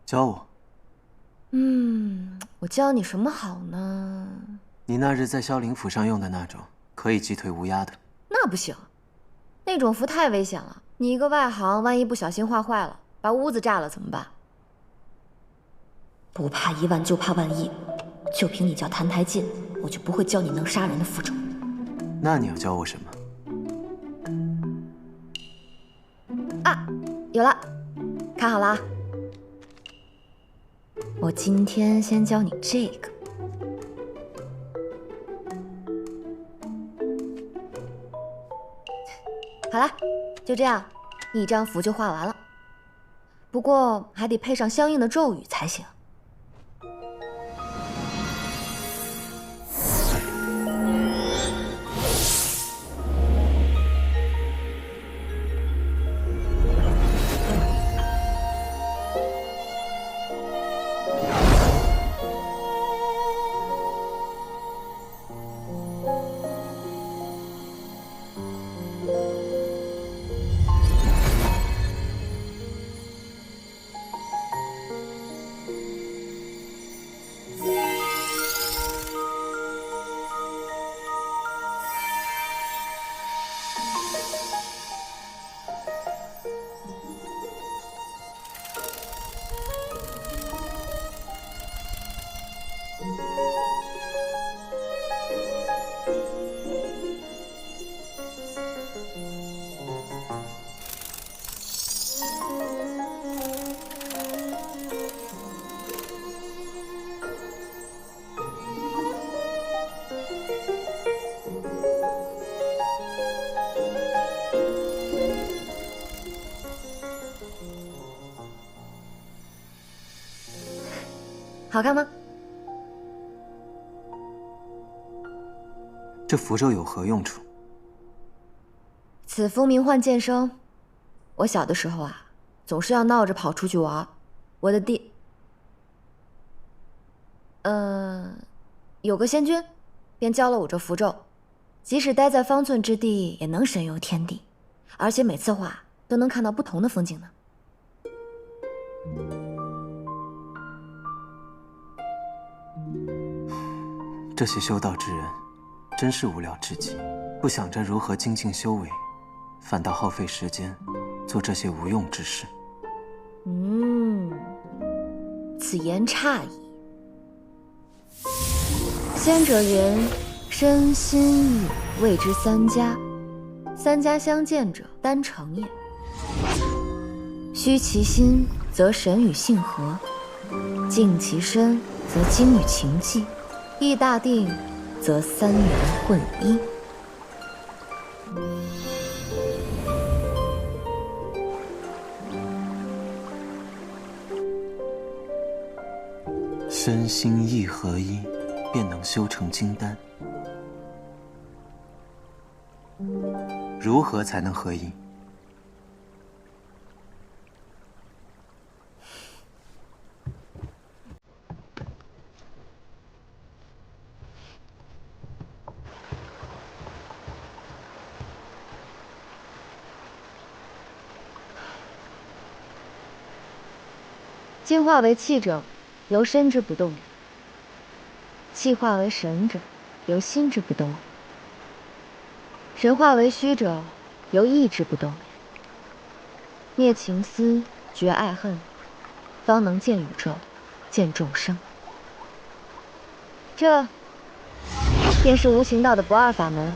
教我。我教你什么好呢？你那日在萧灵府上用的那种，可以击退乌鸦的。那不行，那种符太危险了。你一个外行，万一不小心画坏了，把屋子炸了怎么办？不怕一万就怕万一，就凭你叫澹台烬，我就不会教你能杀人的符咒。那你要教我什么？啊，有了，看好了啊！我今天先教你这个。好了，就这样，一张符就画完了。不过还得配上相应的咒语才行。好看吗？这符咒有何用处？此符名唤剑声。我小的时候啊，总是要闹着跑出去玩。我的有个仙君，便教了我这符咒，即使待在方寸之地，也能神游天地，而且每次画都能看到不同的风景呢。这些修道之人，真是无聊至极，不想着如何精进修为，反倒耗费时间做这些无用之事。此言差矣。先者云：身心意谓之三家，三家相见者，单成也。虚其心，则神与性合；静其身，则精与情济；意大定，则三元混一。身心意合一，便能修成金丹。如何才能合一？精化为气者，由身之不动；气化为神者，由心之不动；神化为虚者，由意之不动。灭情思，绝爱恨，方能见宇宙，见众生。这便是无情道的不二法门。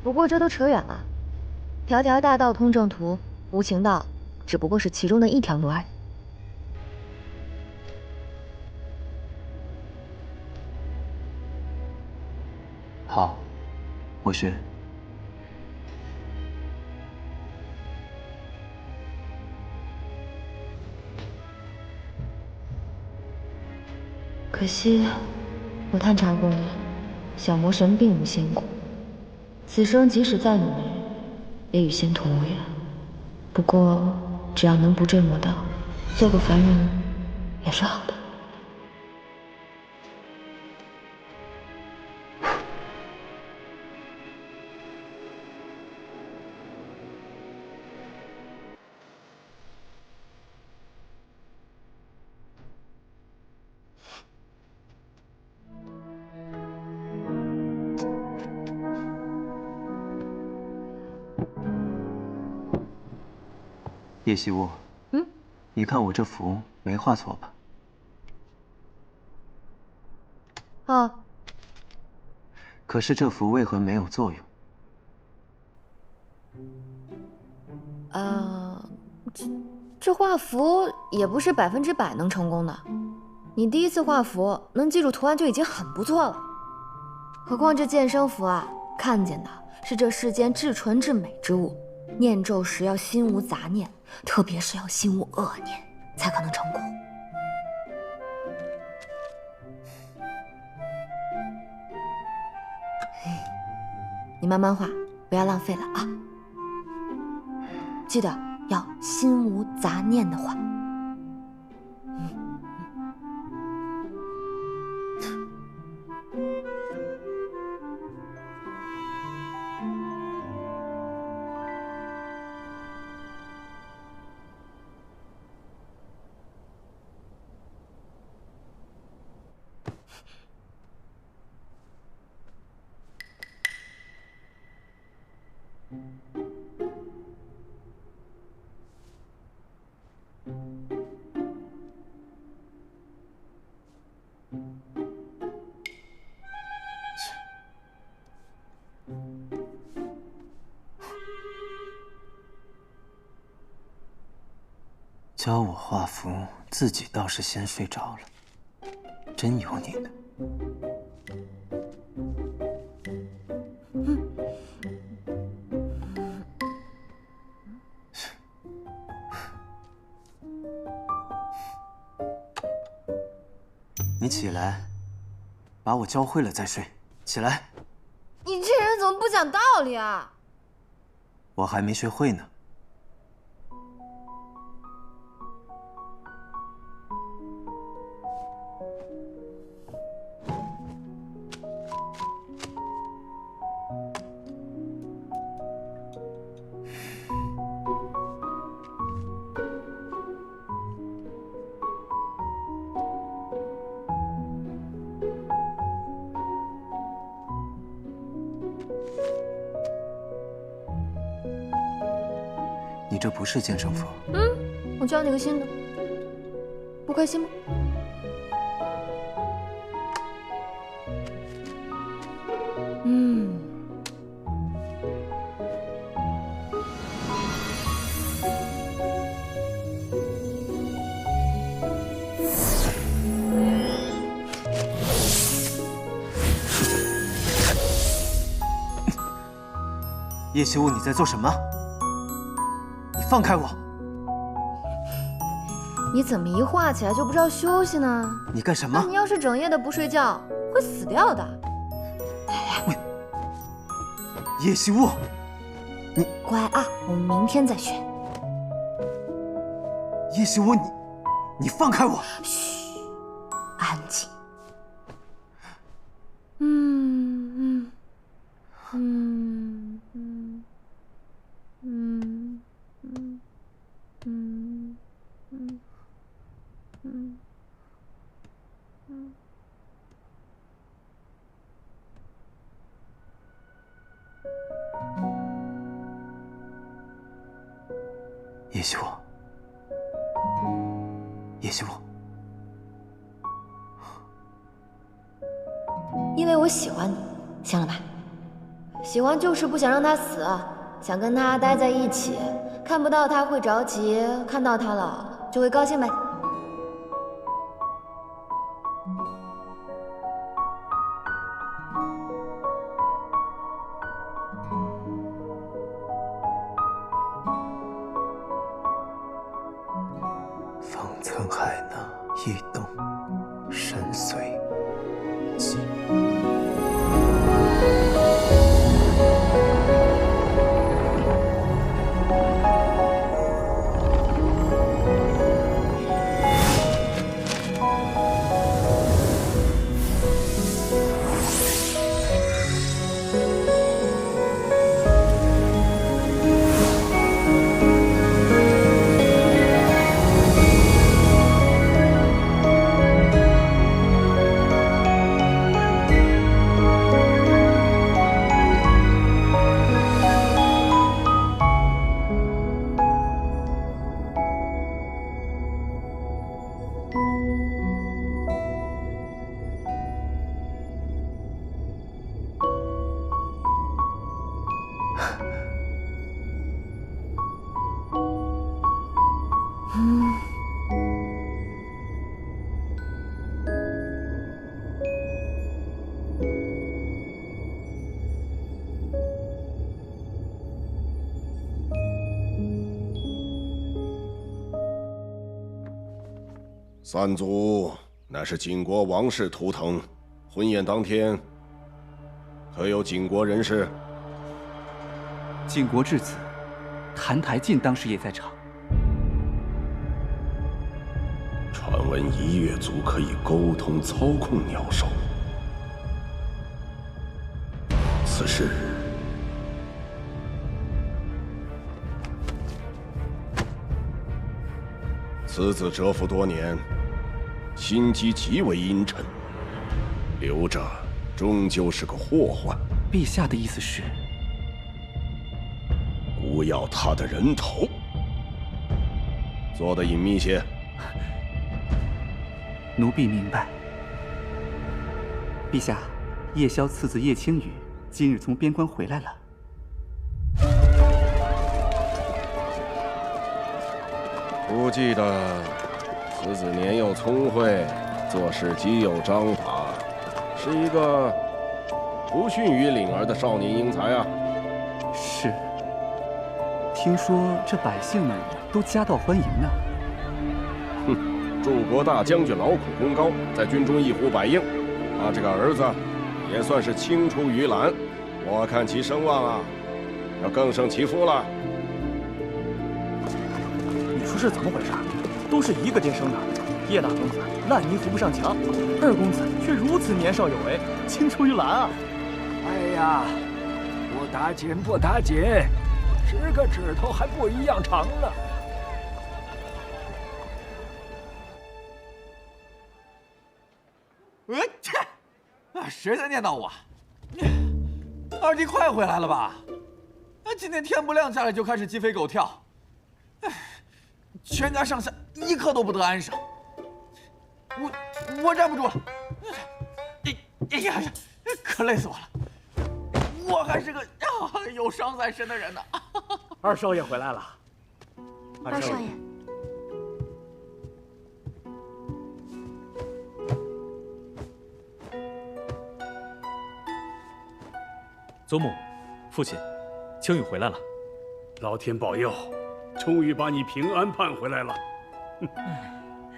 不过这都扯远了，条条大道通正途，无情道只不过是其中的一条路而已。好，我学。可惜我探查过了，小魔神并无仙骨，此生即使再努力，也与仙童无缘。不过，只要能不坠魔道，做个凡人也是好的。叶希雾，你看我这符没画错吧？哦，可是这符为何没有作用？这画符也不是100%能成功的。你第一次画符能记住图案就已经很不错了，何况这剑生符啊，看见的是这世间至纯至美之物，念咒时要心无杂念，特别是要心无恶念，才可能成功。你慢慢画，不要浪费了啊！记得要心无杂念的画。教我画符，自己倒是先睡着了，真有你的！你起来，把我教会了再睡。起来！你这人怎么不讲道理啊？我还没学会呢。你这不是剑圣符。我教你个新的，不开心吗？叶希雾，你在做什么？你放开我！你怎么一画起来就不知道休息呢？你干什么？你要是整夜的不睡觉，会死掉的。叶希雾，你乖啊，我们明天再学。叶希雾，你放开我！嘘，安静。叶希雾，叶希雾，因为我喜欢你，行了吧？喜欢就是不想让他死，想跟他待在一起，看不到他会着急，看到他了就会高兴呗。方寸海纳，一动神随，即三族乃是晋国王室图腾，婚宴当天，可有晋国人士？晋国至此，澹台烬当时也在场。传闻一月族可以沟通操控鸟兽，此事此子蛰伏多年，心机极为阴沉，留着终究是个祸患。陛下的意思是？不要他的人头，做得隐秘些。奴婢明白。陛下，叶萧次子叶青羽今日从边关回来了。不记得此子年幼聪慧，做事极有章法，是一个不逊于领儿的少年英才啊。是。听说这百姓们都夹道欢迎呢。哼，柱国大将军劳苦功高，在军中一呼百应，他这个儿子也算是青出于蓝，我看其声望啊，要更胜其父了。你说是怎么回事？都是一个爹生的，叶大公子烂泥扶不上墙，二公子却如此年少有为，青出于蓝啊！哎呀，不打紧不打紧，10个指头还不一样长呢。切！谁在念叨我？二弟快回来了吧？今天天不亮下来就开始鸡飞狗跳，全家上下一刻都不得安生。我站不住了，哎呀，可累死我了！我还是个有伤在身的人呢。二少爷回来了。二少爷，祖母、父亲，青羽回来了。老天保佑，终于把你平安盼回来了。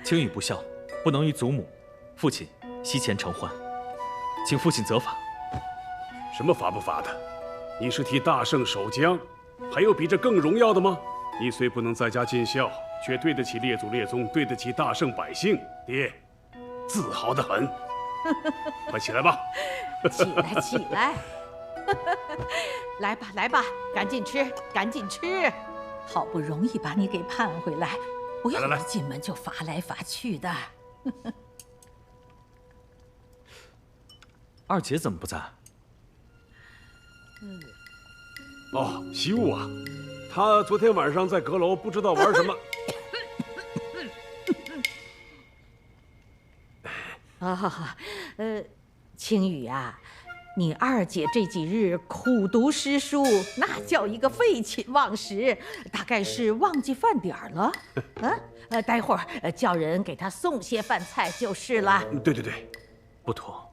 青羽不孝，不能与祖母、父亲膝前承欢，请父亲责罚。什么罚不罚的？你是替大圣守江，还有比这更荣耀的吗？你虽不能在家尽孝，却对得起列祖列宗，对得起大圣百姓，爹，自豪得很。快起来吧！起来，起来！来吧，来吧，赶紧吃，赶紧吃！好不容易把你给盼回来，不要一进门就罚来罚去的。二姐怎么不在？哦，西雾啊，他昨天晚上在阁楼不知道玩什么。青羽啊，你二姐这几日苦读诗书，那叫一个废寝忘食，大概是忘记饭点儿了。待会儿叫人给她送些饭菜就是了。对对对，不妥。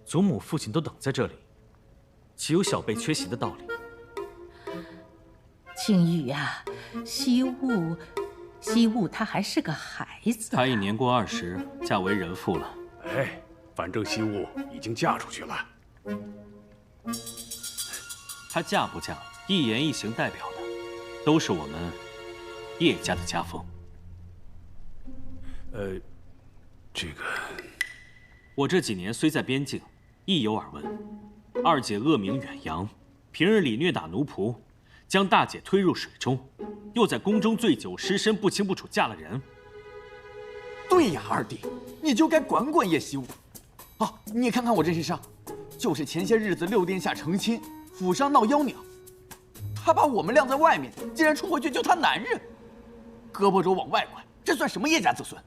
祖母、父亲都等在这里，岂有小辈缺席的道理？青羽呀，西雾她还是个孩子。她已年过20，嫁为人妇了。哎，反正西雾已经嫁出去了。她嫁不嫁，一言一行代表的，都是我们叶家的家风。这个，我这几年虽在边境，亦有耳闻。二姐恶名远扬，平日里虐打奴仆，将大姐推入水中，又在宫中醉酒失身，不清不楚嫁了人。对呀，二弟，你就该管管叶习武。你看看我这身伤，就是前些日子6殿下成亲，府上闹妖娘，他把我们晾在外面，竟然冲回去救他男人，胳膊肘往外拐，这算什么叶家子孙？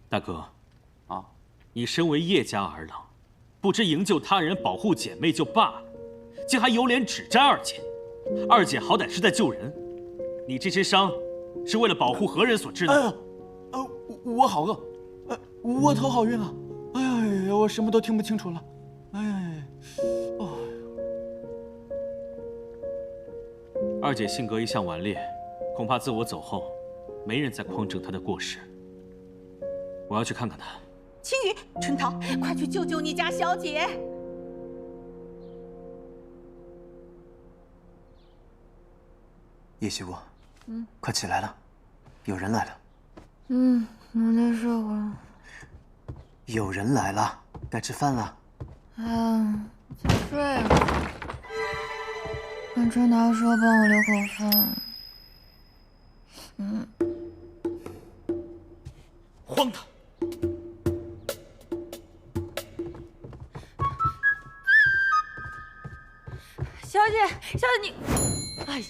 大哥，你身为叶家儿郎，不知营救他人、保护姐妹就罢了，竟还有脸指摘二姐。二姐好歹是在救人，你这身伤是为了保护何人所致呢？我好饿，我头好晕啊！哎呀，我什么都听不清楚了。二姐性格一向顽劣，恐怕自我走后，没人再匡正她的过失。我要去看看她。青羽、春桃，快去救救你家小姐！叶希雾，快起来了，有人来了。我再睡会儿。有人来了，该吃饭了。再睡会儿。跟春桃说帮我留口饭。荒唐！小姐，小姐你，哎呀！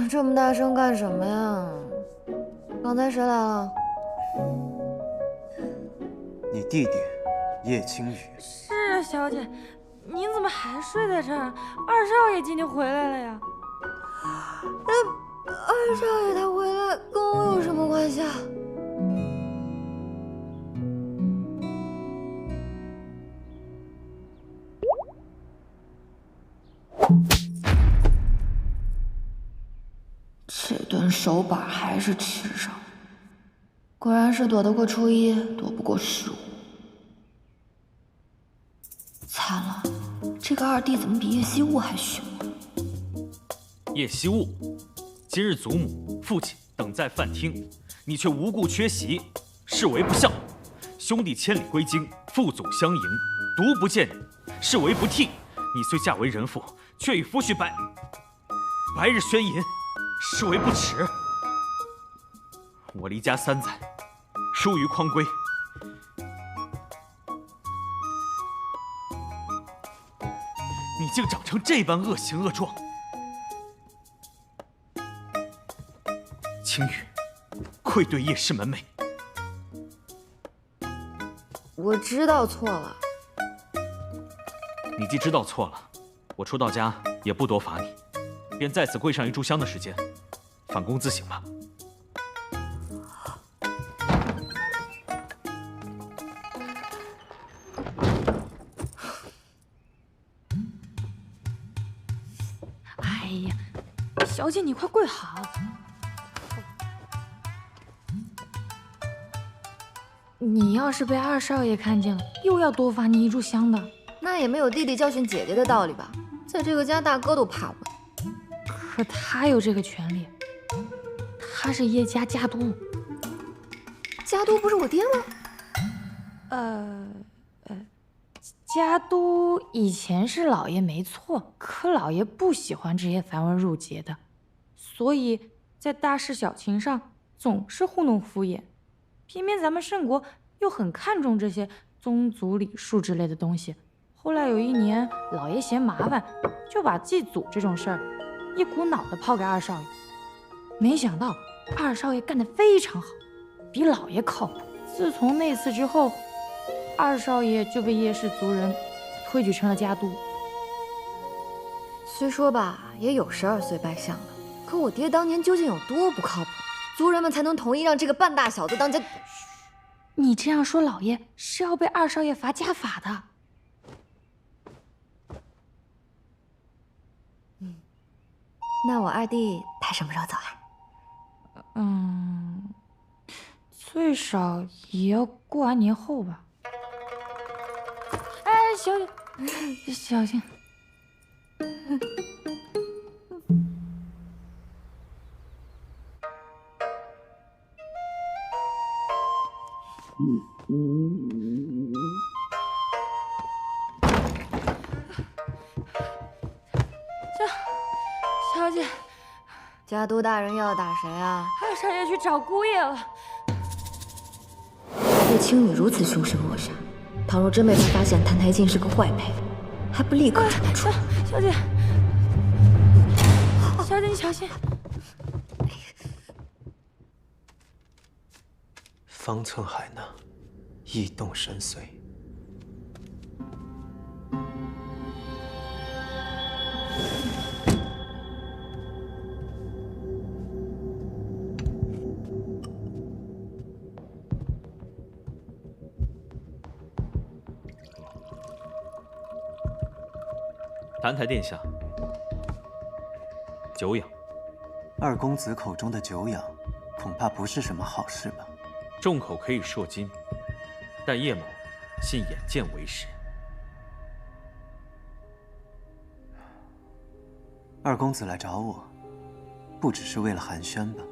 这么大声干什么呀？刚才谁来了？你弟弟叶青羽。是啊，小姐，您怎么还睡在这儿？二少爷今天回来了呀。二少爷他回来跟我有什么关系啊？这顿手板还是吃上，果然是躲得过初一，躲不过15。惨了，这个二弟怎么比叶希雾还凶啊？叶希雾，今日祖母、父亲等在饭厅，你却无故缺席，视为不孝；兄弟千里归京，父祖相迎，独不见你，视为不悌。你虽嫁为人妇，却与夫婿白日宣淫，视为不耻。我离家3载，疏于匡规，你竟长成这般恶行恶状！青羽，愧对叶氏门楣。我知道错了。你既知道错了，我出到家也不多罚你，便在此跪上一炷香的时间，反躬自省吧。哎呀，小姐你快跪好！你要是被二少爷看见了，又要多罚你一炷香的。那也没有弟弟教训姐姐的道理吧？在这个家，大哥都怕我。可他有这个权利，他是叶家家督。家督不是我爹吗？家督以前是老爷没错，可老爷不喜欢这些繁文缛节的，所以在大事小情上总是糊弄敷衍。偏偏咱们圣国又很看重这些宗族礼数之类的东西。后来有一年，老爷嫌麻烦，就把祭祖这种事儿一股脑的抛给二少爷。没想到二少爷干得非常好，比老爷靠谱。自从那次之后，二少爷就被叶氏族人推举成了家督。虽说吧，也有12岁拜相了，可我爹当年究竟有多不靠谱，族人们才能同意让这个半大小子当家？你这样说，老爷是要被二少爷罚家法的。那我二弟他什么时候走啊？最少也要过完年后吧。哎，小姐，小心。小姐，家督大人要打谁啊？二少爷去找姑爷了。叶青羽如此凶神恶煞，倘若真被他发现谭台烬是个坏胚，还不立刻铲除？小姐，小姐你小心。方寸海纳，意动神随。澹台殿下，久仰。二公子口中的久仰，恐怕不是什么好事吧？众口可以铄金，但叶某信眼见为实。二公子来找我，不只是为了寒暄吧？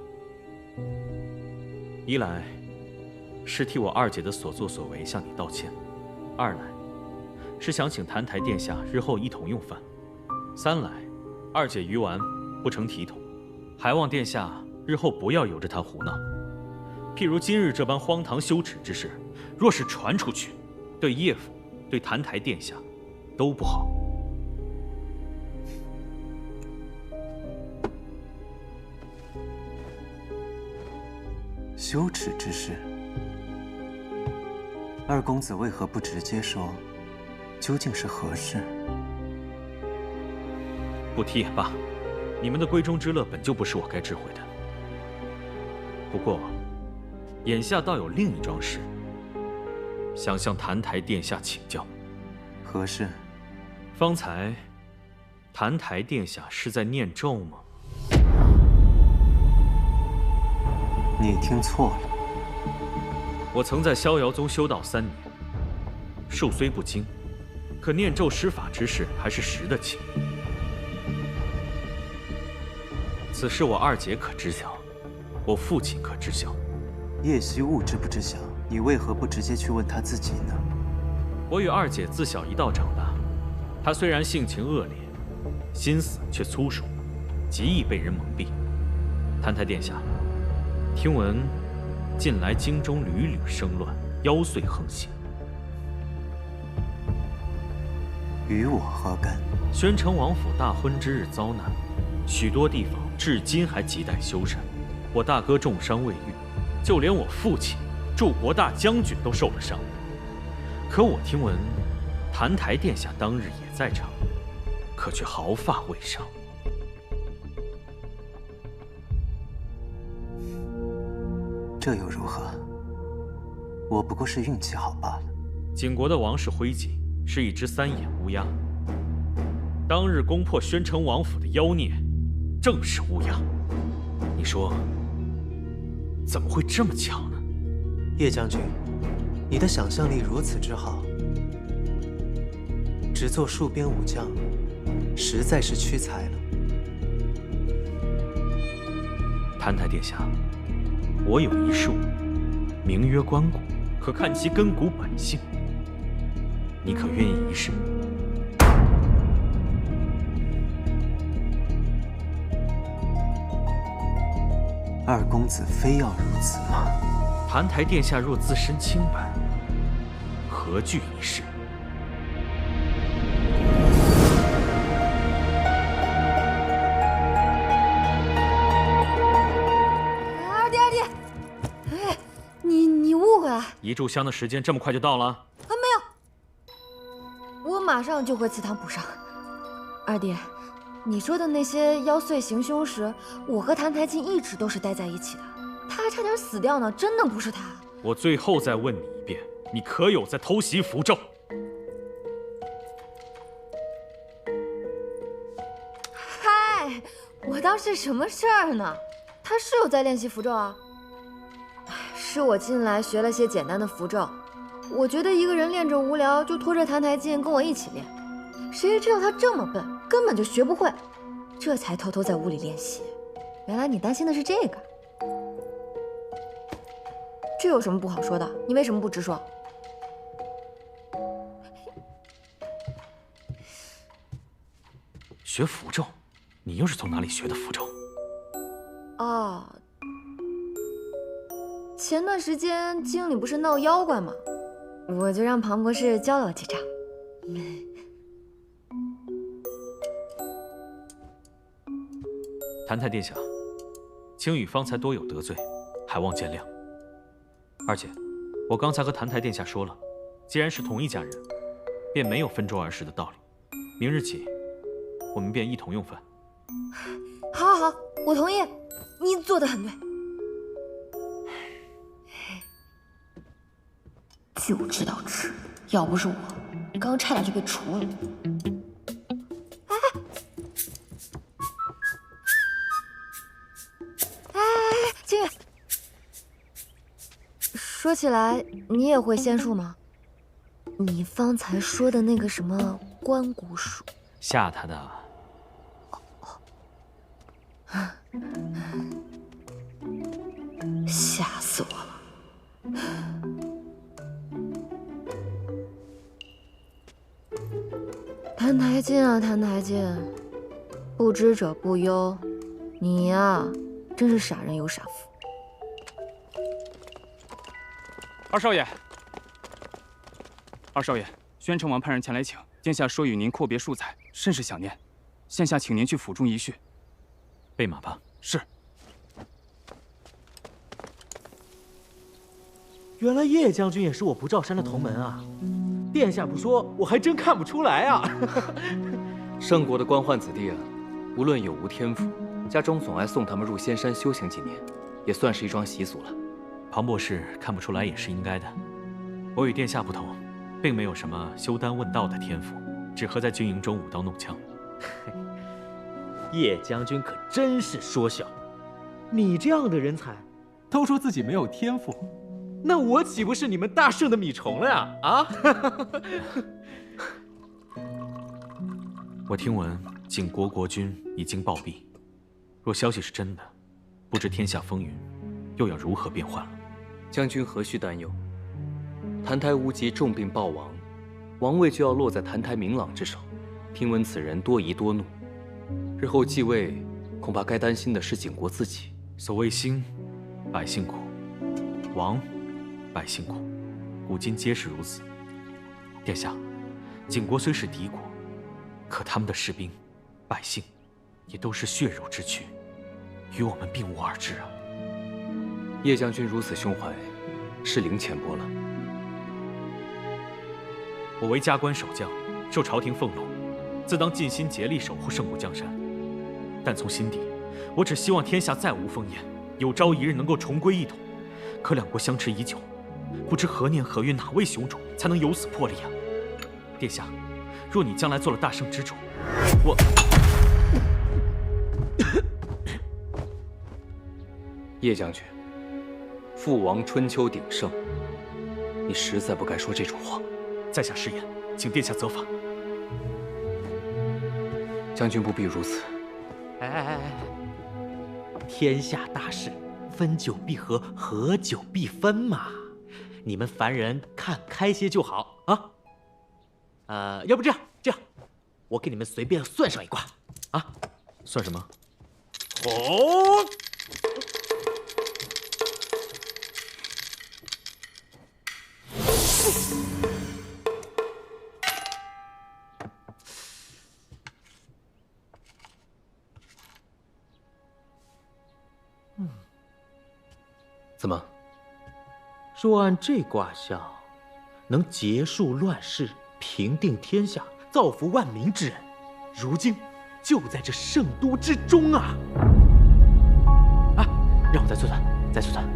一来是替我二姐的所作所为向你道歉，二来是想请澹台殿下日后一同用饭，三来二姐鱼丸不成体统，还望殿下日后不要由着她胡闹。譬如今日这般荒唐羞耻之事，若是传出去，对叶府、对澹台殿下都不好。羞耻之事，二公子为何不直接说？究竟是何事？不提也罢，你们的闺中之乐本就不是我该智慧的。不过，眼下倒有另一桩事，想向澹台殿下请教。何事？方才，澹台殿下是在念咒吗？你听错了。我曾在逍遥宗修道3年，术虽不精，可念咒施法之事还是识得清。此事我二姐可知晓？我父亲可知晓？叶惜物知不知晓？你为何不直接去问他自己呢？我与二姐自小一道长大，她虽然性情恶劣，心思却粗疏，极易被人蒙蔽。澹台殿下，听闻近来京中屡屡生乱，妖祟横行，与我何干？宣城王府大婚之日遭难，许多地方至今还亟待修缮。我大哥重伤未愈，就连我父亲柱国大将军都受了伤。可我听闻，澹台殿下当日也在场，可却毫发未伤。这又如何？我不过是运气好罢了。景国的王室徽锦是一只3眼乌鸦，当日攻破宣城王府的妖孽，正是乌鸦。你说，怎么会这么巧呢？叶将军，你的想象力如此之好，只做戍边武将，实在是屈才了。澹台殿下，我有一术，名曰观骨，可看其根骨本性。你可愿意一试？二公子非要如此吗？澹台殿下若自身清白，何惧一试？二弟，哎，你误会了。一炷香的时间这么快就到了？没有，我马上就回祠堂补上。二弟，你说的那些妖祟行凶时，我和澹台烬一直都是待在一起的，他还差点死掉呢，真的不是他。我最后再问你一遍，你可有在偷袭符咒？嗨，我当是什么事儿呢？他是有在练习符咒啊。是我近来学了些简单的符咒，我觉得一个人练着无聊，就拖着澹台烬跟我一起练。谁知道他这么笨，根本就学不会，这才偷偷在屋里练习。原来你担心的是这个。这有什么不好说的？你为什么不直说？学符咒？你又是从哪里学的符咒？哦，前段时间京里不是闹妖怪吗？我就让庞博士教了我几招。澹台殿下，青羽方才多有得罪，还望见谅。二姐，我刚才和澹台殿下说了，既然是同一家人，便没有分粥而食的道理。明日起，我们便一同用饭。好，好，好，我同意。你做得很对。就知道吃，要不是我，刚差点就被除了。说起来，你也会仙术吗？你方才说的那个什么关谷术，吓他的。吓死我了！澹台烬啊，澹台烬，不知者不忧。你呀，真是傻人有傻福。二少爷，二少爷，宣城王派人前来请，殿下说与您阔别数载，甚是想念，现下请您去府中一叙。备马吧。是。原来叶将军也是我不照山的同门啊！殿下不说，我还真看不出来啊！圣国的官宦子弟啊，无论有无天赋，家中总爱送他们入仙山修行几年，也算是一桩习俗了。庞博士看不出来也是应该的。我与殿下不同，并没有什么修丹问道的天赋，只合在军营中舞刀弄枪。叶将军可真是说笑，你这样的人才，都说自己没有天赋，那我岂不是你们大圣的米虫了呀？啊！我听闻景国国君已经暴毙，若消息是真的，不知天下风云又要如何变幻了。将军何须担忧？澹台无极重病暴亡，王位就要落在澹台明朗之手。听闻此人多疑多怒，日后继位，恐怕该担心的是景国自己。所谓兴，百姓苦；亡，百姓苦，古今皆是如此。殿下，景国虽是敌国，可他们的士兵、百姓，也都是血肉之躯，与我们并无二致啊。叶将军如此胸怀，是领浅薄了。我为加官守将，受朝廷俸禄，自当尽心竭力守护圣国江山。但从心底，我只希望天下再无烽烟，有朝一日能够重归一统。可两国相持已久，不知何年何月哪位雄主才能由此破例啊？殿下，若你将来做了大圣之主，我……叶将军，父王春秋鼎盛，你实在不该说这种话。在下失言，请殿下责罚。将军不必如此。哎，天下大事，分久必合，合久必分嘛。你们凡人看开些就好啊。要不这样，我给你们随便算上一卦啊。算什么？哦。怎么？若按这卦象，能结束乱世、平定天下、造福万民之人，如今就在这圣都之中啊！啊，让我再算算，再算算。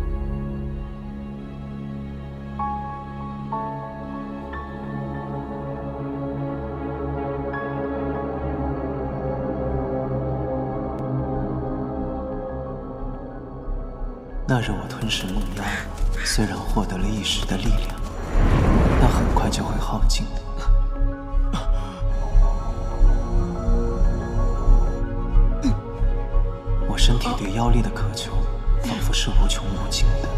那日我吞噬梦妖，虽然获得了一时的力量，但很快就会耗尽的。我身体对妖力的渴求，仿佛是无穷无尽的。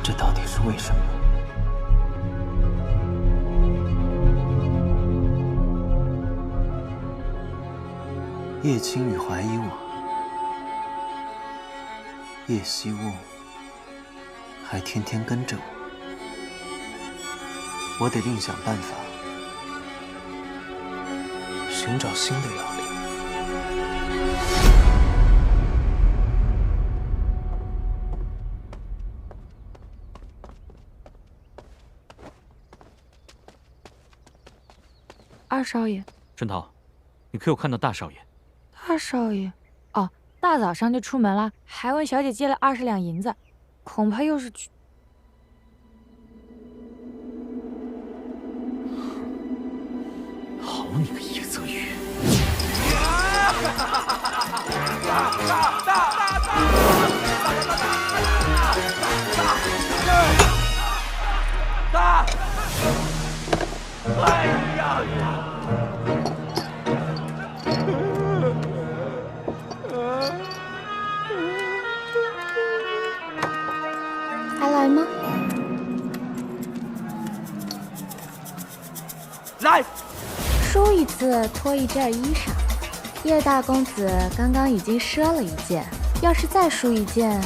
这到底是为什么？叶青雨怀疑我。叶希雾还天天跟着我，我得另想办法寻找新的妖力。二少爷，春桃，你可有看到大少爷？大少爷，哦。大早上就出门了，还问小姐借了20两银子，恐怕又是去……好你个叶泽宇！一次脱一件衣裳。叶大公子刚刚已经赊了一件，要是再输一件，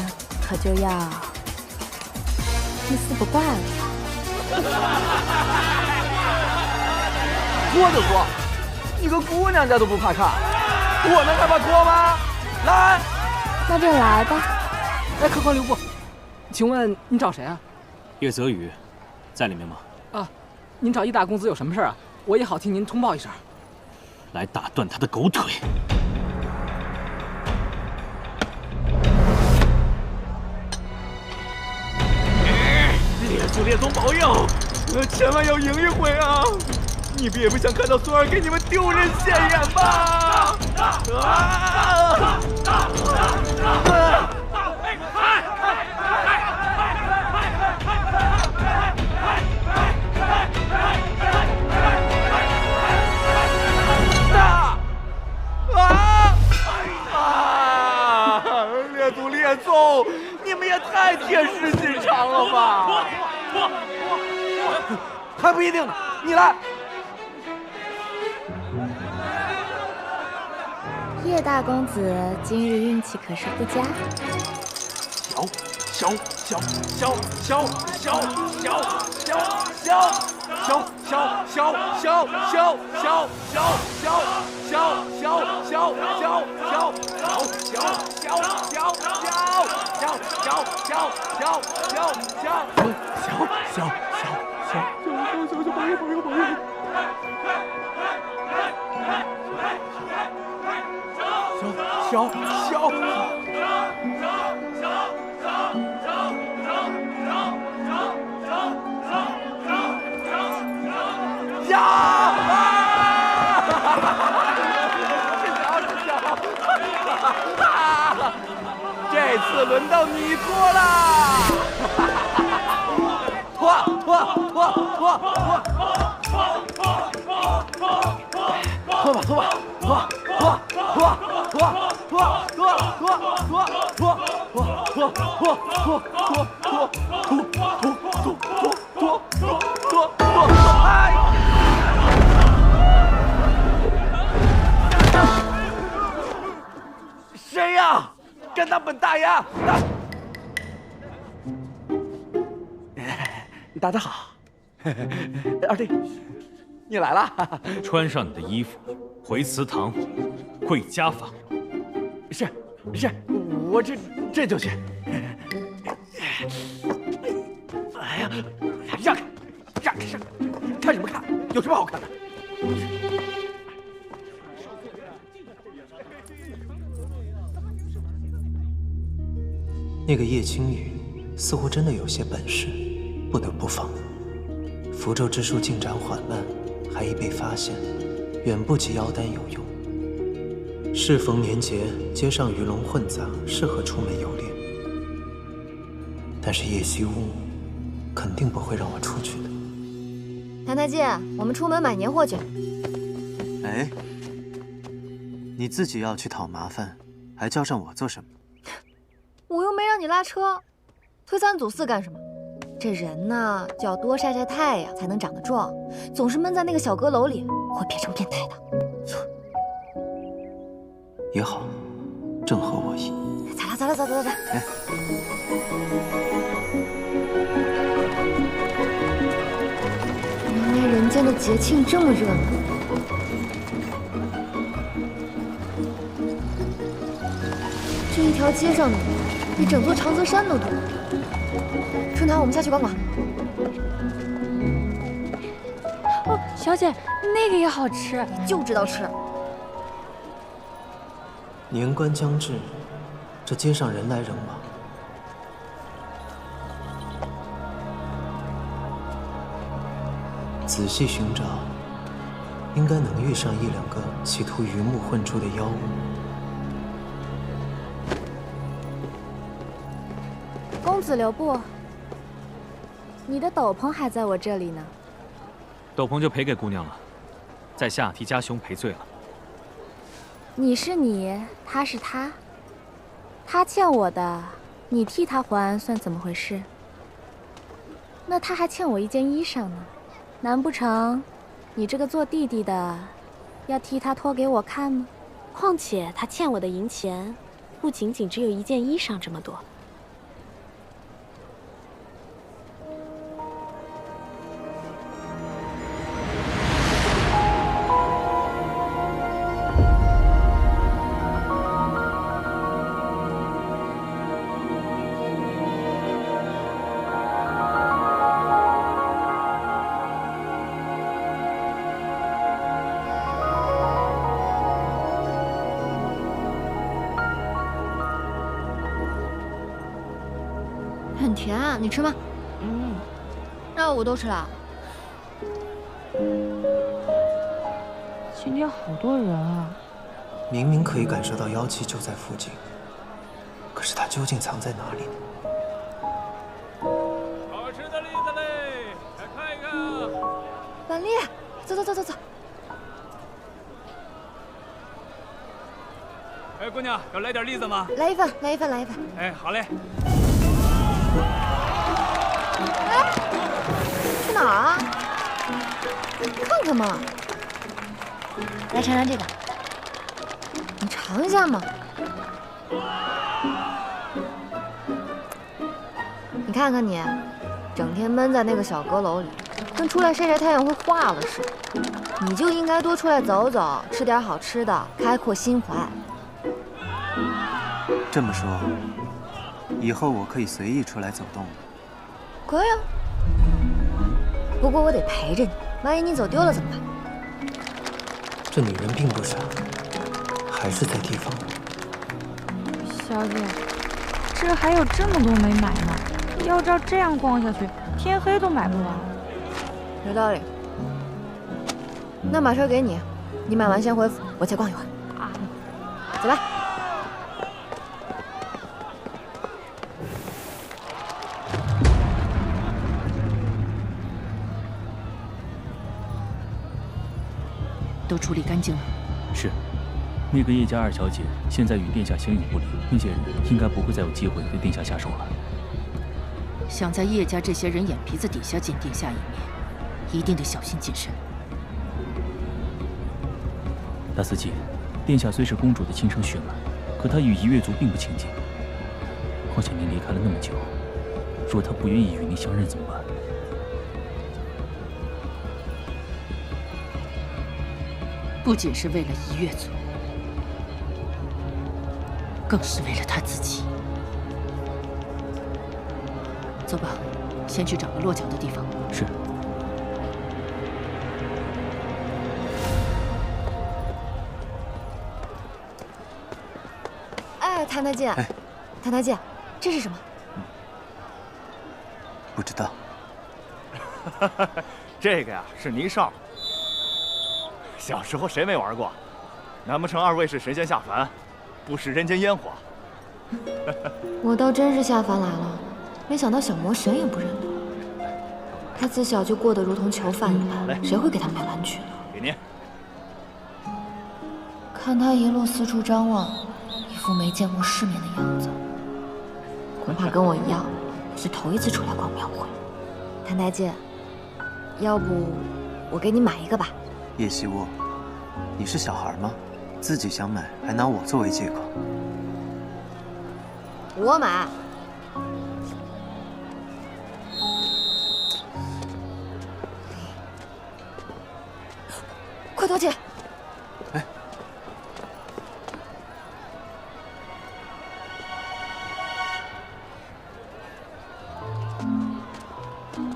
可就要第四不挂了。脱就脱，你个姑娘家都不怕看，我能害怕脱吗？来，那就来吧。哎，客官留步，请问你找谁啊？叶泽宇，在里面吗？啊，您找叶大公子有什么事啊？我也好替您通报一声。来打断他的狗腿！列祖列宗保佑，千万要赢一回啊！你们也不想看到孙儿给你们丢人现眼吧？列祖列宗，你们也太铁石心肠了吧！还不一定呢，你来。叶大公子今日运气可是不佳。这次轮到你脱啦！谁呀？敢打本大爷！大家好，二弟，你来了。穿上你的衣服，回祠堂，跪家访。是，我这就去。哎呀，让开！看什么看？有什么好看的？那个叶青羽似乎真的有些本事，不得不防。符咒之术进展缓慢，还易被发现，远不及妖丹有用。适逢年节，街上鱼龙混杂，适合出门游猎。但是叶惜乌肯定不会让我出去的。谭太监，我们出门买年货去。哎，你自己要去讨麻烦，还叫上我做什么？我又没让你拉车，推三阻四干什么？这人呢，就要多晒晒太阳才能长得壮，总是闷在那个小阁楼里，会变成变态的。也好，正合我意。走了。哎，原来人间的节庆这么热闹。这一条街上的人比整座长泽山都多。春堂，我们下去逛逛。哦，小姐，那个也好吃。你就知道吃。年关将至，这街上人来人往。仔细寻找，应该能遇上一两个企图鱼目混珠的妖物。公子留步，你的斗篷还在我这里呢。斗篷就赔给姑娘了，在下替家兄赔罪了。你是你，他是他，他欠我的，你替他还，算怎么回事？那他还欠我一件衣裳呢，难不成你这个做弟弟的要替他脱给我看吗？况且他欠我的银钱，不仅仅只有一件衣裳这么多。很甜，你吃吗？那我都吃了。今天好多人啊！明明可以感受到妖气就在附近，可是它究竟藏在哪里呢？好吃的栗子嘞，来看一看。板栗，走走走走走。哎，姑娘，要来点栗子吗？来一份，来一份，来一份。哎，好嘞。哎，去哪儿啊？看看嘛。来尝尝这个，你尝一下嘛。你看看你，整天闷在那个小阁楼里，跟出来晒晒太阳会化了似的。你就应该多出来走走，吃点好吃的，开阔心怀。这么说，以后我可以随意出来走动了。可以啊，不过我得陪着你，万一你走丢了怎么办？这女人并不傻，还是在提防。小姐，这还有这么多没买呢，要照这样逛下去，天黑都买不完。有道理。那马车给你，你买完先回府，我再逛一会儿。啊，走吧。都处理干净了。是，那个叶家二小姐现在与殿下形影不离，那些人应该不会再有机会对殿下下手了。想在叶家这些人眼皮子底下见殿下一面，一定得小心谨慎。大司机，殿下虽是公主的亲生血脉，可她与夷越族并不亲近。况且您离开了那么久，若她不愿意与您相认怎么办？不仅是为了夷越族，更是为了他自己。走吧，先去找个落脚的地方。是。哎，谭太监，谭太监，这是什么？不知道。这个呀是泥哨。小时候谁没玩过？难不成二位是神仙下凡，不食人间烟火？我倒真是下凡来了，没想到小魔神也不认得。他自小就过得如同囚犯一般，谁会给他买玩具呢？给您。看他一路四处张望，一副没见过世面的样子，恐怕跟我一样，是头一次出来逛庙会。谭太监，要不我给你买一个吧？叶希沃，你是小孩吗？自己想买，还拿我作为借口。我买。快躲起来！哎，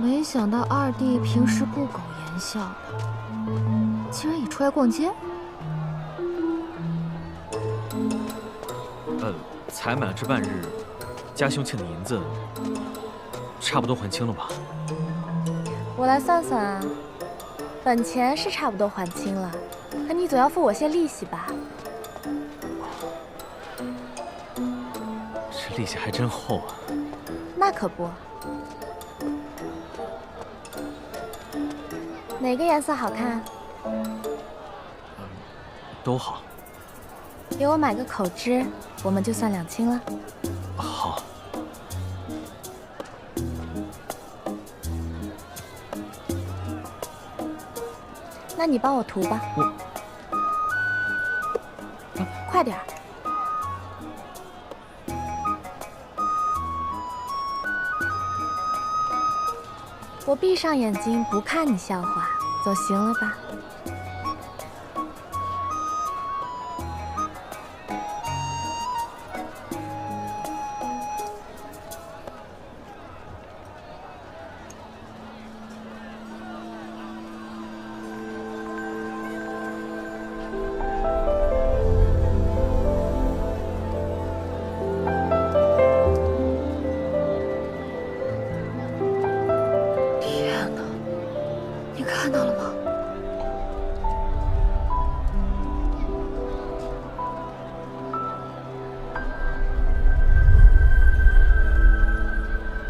没想到二弟平时不苟言笑的，竟然也出来逛街。才买了这半日，家兄欠的银子差不多还清了吧？我来算算啊，本钱是差不多还清了，可你总要付我些利息吧？这利息还真厚啊！那可不。哪个颜色好看？都好。给我买个口脂，我们就算两清了。好。那你帮我涂吧。快点儿。我闭上眼睛不看你笑话，总行了吧？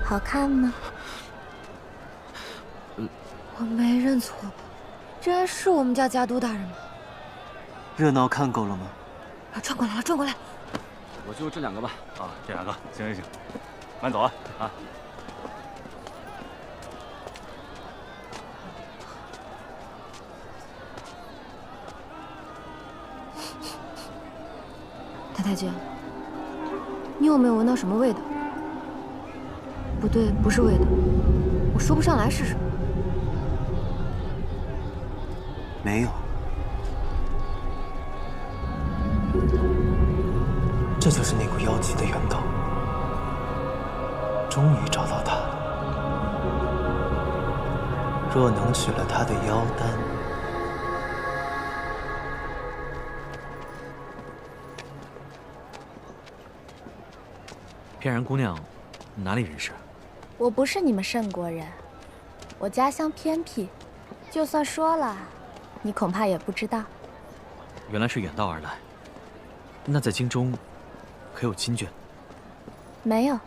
好看吗？我没认错吧？这是我们家家督大人吗？热闹看够了吗？转过来了，转过来。我就这2个吧。啊，这2个，行，慢走啊啊！太太姐，你有没有闻到什么味道？不对，不是味道，我说不上来是什么。没有。这就是那股妖气的源头。终于找到它了。若能取了他的妖丹，翩然姑娘，哪里人士？我不是你们圣国人，我家乡偏僻，就算说了，你恐怕也不知道。原来是远道而来。那在京中，可有亲眷？没有，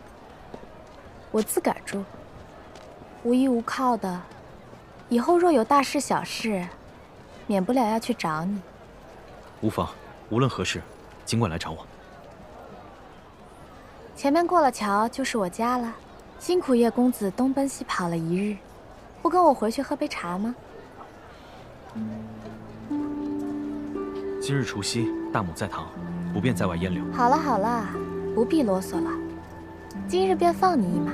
我自个儿住，无依无靠的。以后若有大事小事，免不了要去找你。无妨，无论何事，尽管来找我。前面过了桥就是我家了。辛苦叶公子东奔西跑了一日，不跟我回去喝杯茶吗？今日除夕，大母在堂，不便在外烟留。好了好了，不必啰嗦了，今日便放你一马。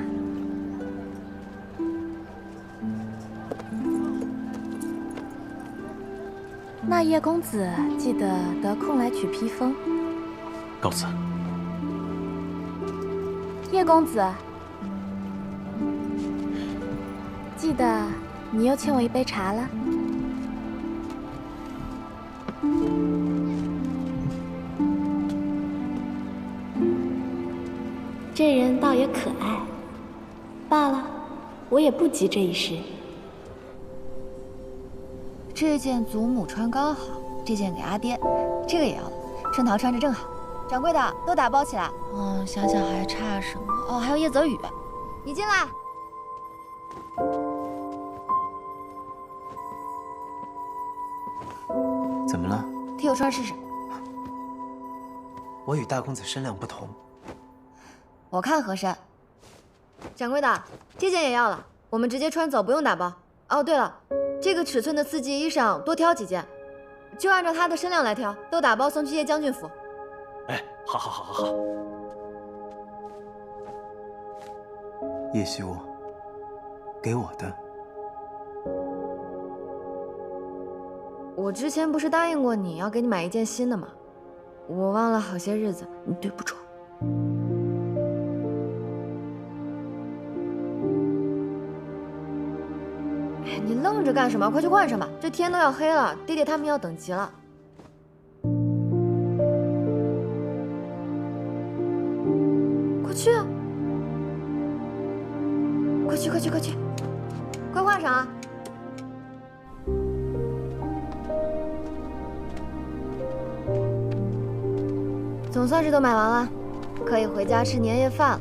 那叶公子记得得空来取披风。告辞。叶公子，记得你又欠我一杯茶了。这人倒也可爱，罢了，我也不急这一时。这件祖母穿刚好，这件给阿爹，这个也要了。春桃穿着正好。掌柜的，都打包起来。想想还差什么？哦，还有叶泽宇，你进来。怎么了？替我穿试试。我与大公子身量不同，我看合身。掌柜的，这件也要了，我们直接穿走，不用打包。哦，对了，这个尺寸的四季衣裳多挑几件，就按照他的身量来挑，都打包送去叶将军府。哎，好。叶惜我，给我的。我之前不是答应过你要给你买一件新的吗？我忘了好些日子，你对不住。哎，你愣着干什么？快去换上吧，这天都要黑了，爹爹他们要等急了。快去啊！快去！快换上啊！总算是都买完了，可以回家吃年夜饭了。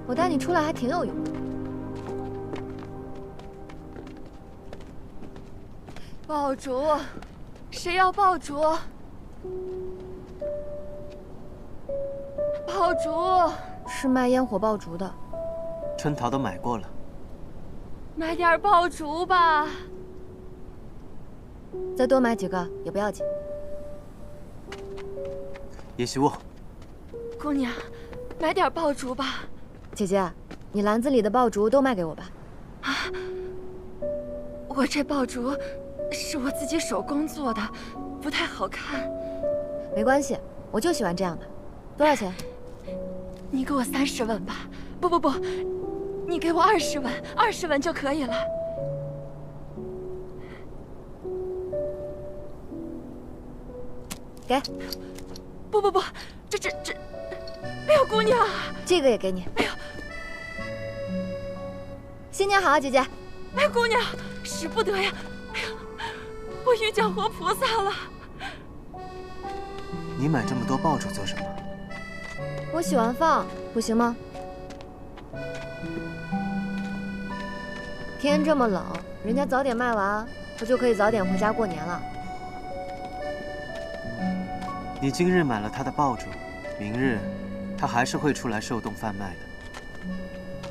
我带你出来还挺有用的。爆竹，谁要爆竹？爆竹是卖烟火爆竹的。春桃都买过了。买点爆竹吧，再多买几个也不要紧。叶希沃，姑娘，买点爆竹吧。姐姐，你篮子里的爆竹都卖给我吧。啊，我这爆竹是我自己手工做的，不太好看。没关系，我就喜欢这样的。多少钱？你给我30文吧。不，你给我20文，20文就可以了。给。不，这，哎呦，姑娘，这个也给你。哎呦，新年好，姐姐。哎，姑娘，使不得呀！哎呀，我遇见活菩萨了。你买这么多爆竹做什么？我喜欢放，不行吗？天这么冷，人家早点卖完，我就可以早点回家过年了。你今日买了他的爆竹，明日他还是会出来售冻贩卖的。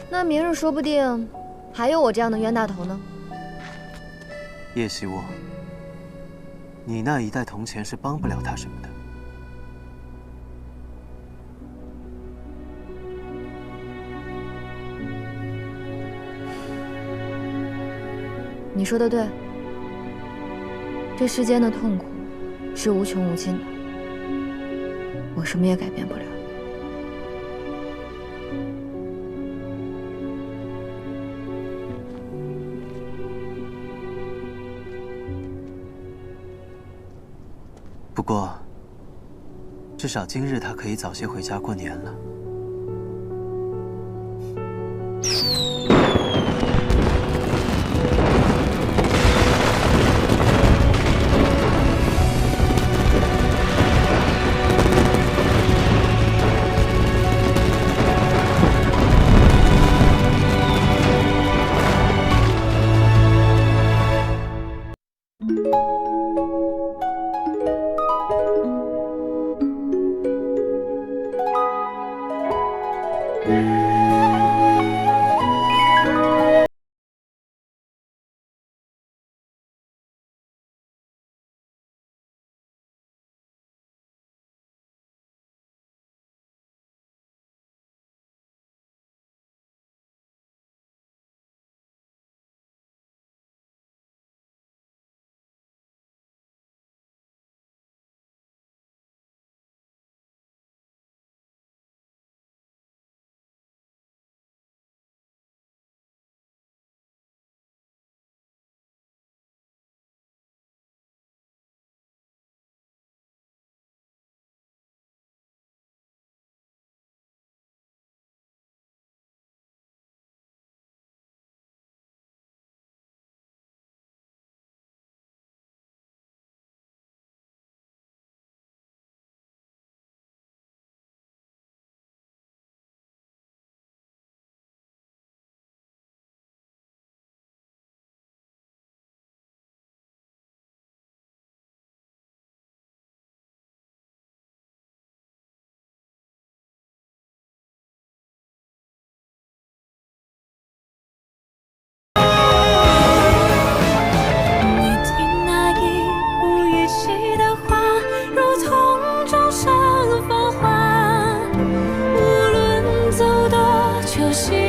那明日说不定还有我这样的冤大头呢。叶希沃，你那一代铜钱是帮不了他什么的。你说的对，这世间的痛苦是无穷无尽的，我什么也改变不了。不过，至少今日他可以早些回家过年了。就是